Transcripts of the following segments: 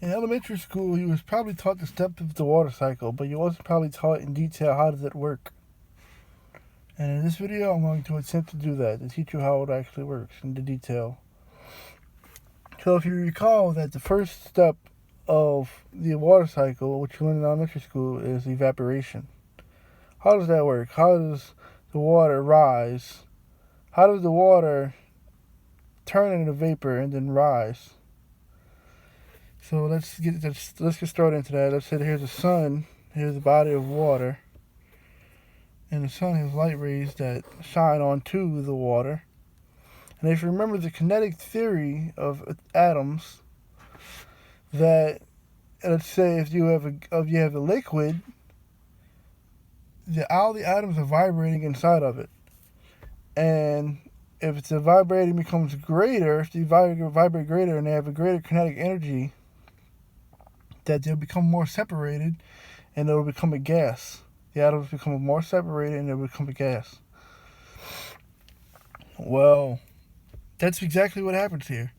In elementary school, you was probably taught the steps of the water cycle, but you wasn't probably taught in detail how does it work. And in this video, I'm going to attempt to do that, to teach you how it actually works in the detail. So if you recall that the first step of the water cycle, which you learned in elementary school, is evaporation. How does that work? How does the water rise? How does the water turn into vapor and then rise? So let's get started into that. Let's say here's the sun, here's a body of water, and the sun has light rays that shine onto the water. And if you remember the kinetic theory of atoms, that let's say if you have a liquid, all the atoms are vibrating inside of it, and if the vibrating becomes greater, if they vibrate greater and they have a greater kinetic energy, that they'll become more separated and it'll become a gas. The atoms become more separated and they'll become a gas. Well, that's exactly what happens here.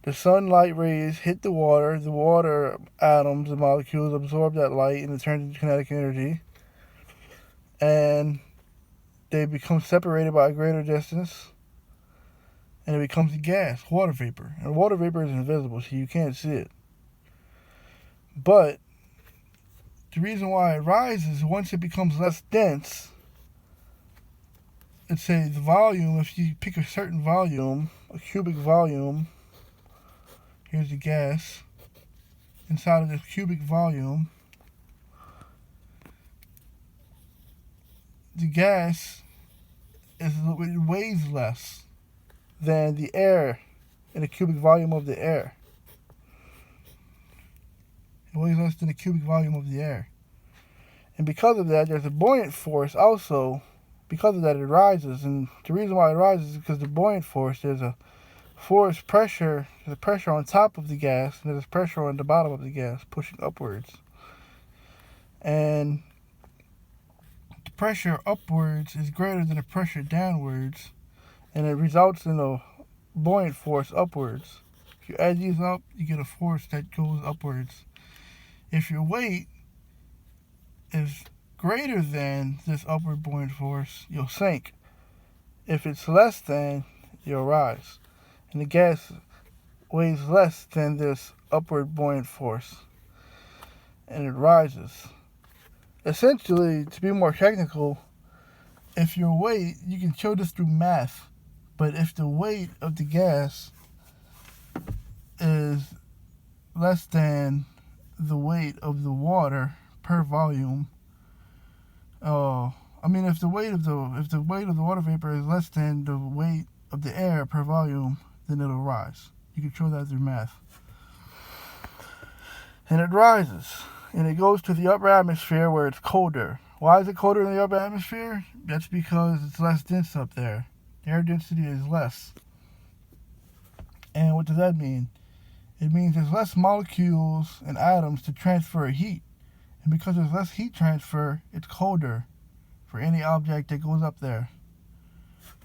The sunlight rays hit the water atoms, the molecules absorb that light and it turns into kinetic energy. And they become separated by a greater distance. And it becomes a gas, water vapor. And water vapor is invisible, so you can't see it. But the reason why it rises, once it becomes less dense, let's say the volume, if you pick a certain volume, a cubic volume, here's the gas, inside of this cubic volume, the gas it weighs less than the air in the cubic volume of the air. It weighs less than the cubic volume of the air. And because of that, there's a buoyant force also. Because of that, it rises. And the reason why it rises is because the buoyant force, there's a force pressure, there's a pressure on top of the gas, and there's pressure on the bottom of the gas, pushing upwards. And the pressure upwards is greater than the pressure downwards, and it results in a buoyant force upwards. If you add these up, you get a force that goes upwards. If your weight is greater than this upward buoyant force, you'll sink. If it's less than, you'll rise. And the gas weighs less than this upward buoyant force, and it rises. Essentially, to be more technical, if your weight, you can show this through math, but if the weight of the gas is less than the weight of the water per volume, if the weight of the water vapor is less than the weight of the air per volume, then it'll rise. You can show that through math. And it rises, and it goes to the upper atmosphere where it's colder. Why is it colder in the upper atmosphere? That's because it's less dense up there. The air density is less. And what does that mean? It means there's less molecules and atoms to transfer heat. And because there's less heat transfer, it's colder for any object that goes up there.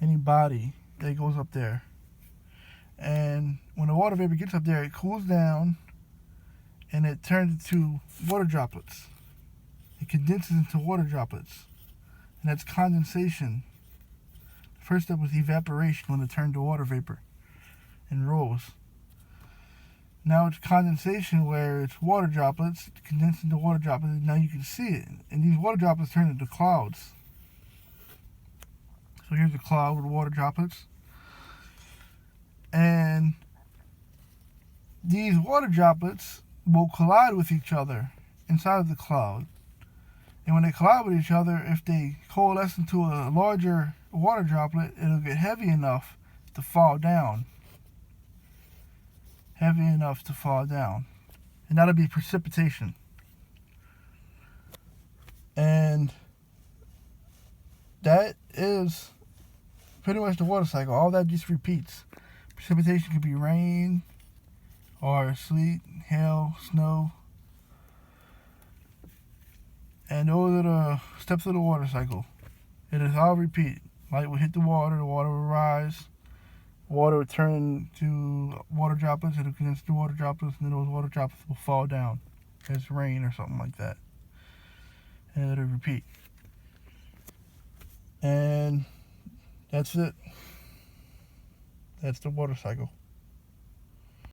Any body that goes up there. And when the water vapor gets up there, it cools down and it turns into water droplets. It condenses into water droplets. And that's condensation. The first step was evaporation, when it turned to water vapor and rose. Now it's condensation, where it's water droplets condensed into water droplets, and now you can see it. And these water droplets turn into clouds. So here's a cloud with water droplets. And these water droplets will collide with each other inside of the cloud. And when they collide with each other, if they coalesce into a larger water droplet, it'll get heavy enough to fall down. Heavy enough to fall down. And that'll be precipitation. And that is pretty much the water cycle. All that just repeats. Precipitation could be rain, or sleet, hail, snow. And those are the steps of the water cycle. It is all repeat. Light will hit the water will rise. water would turn into water droplets, it'll condense to water droplets, and then those water droplets will fall down as rain or something like that. And it'll repeat. And that's it. That's the water cycle.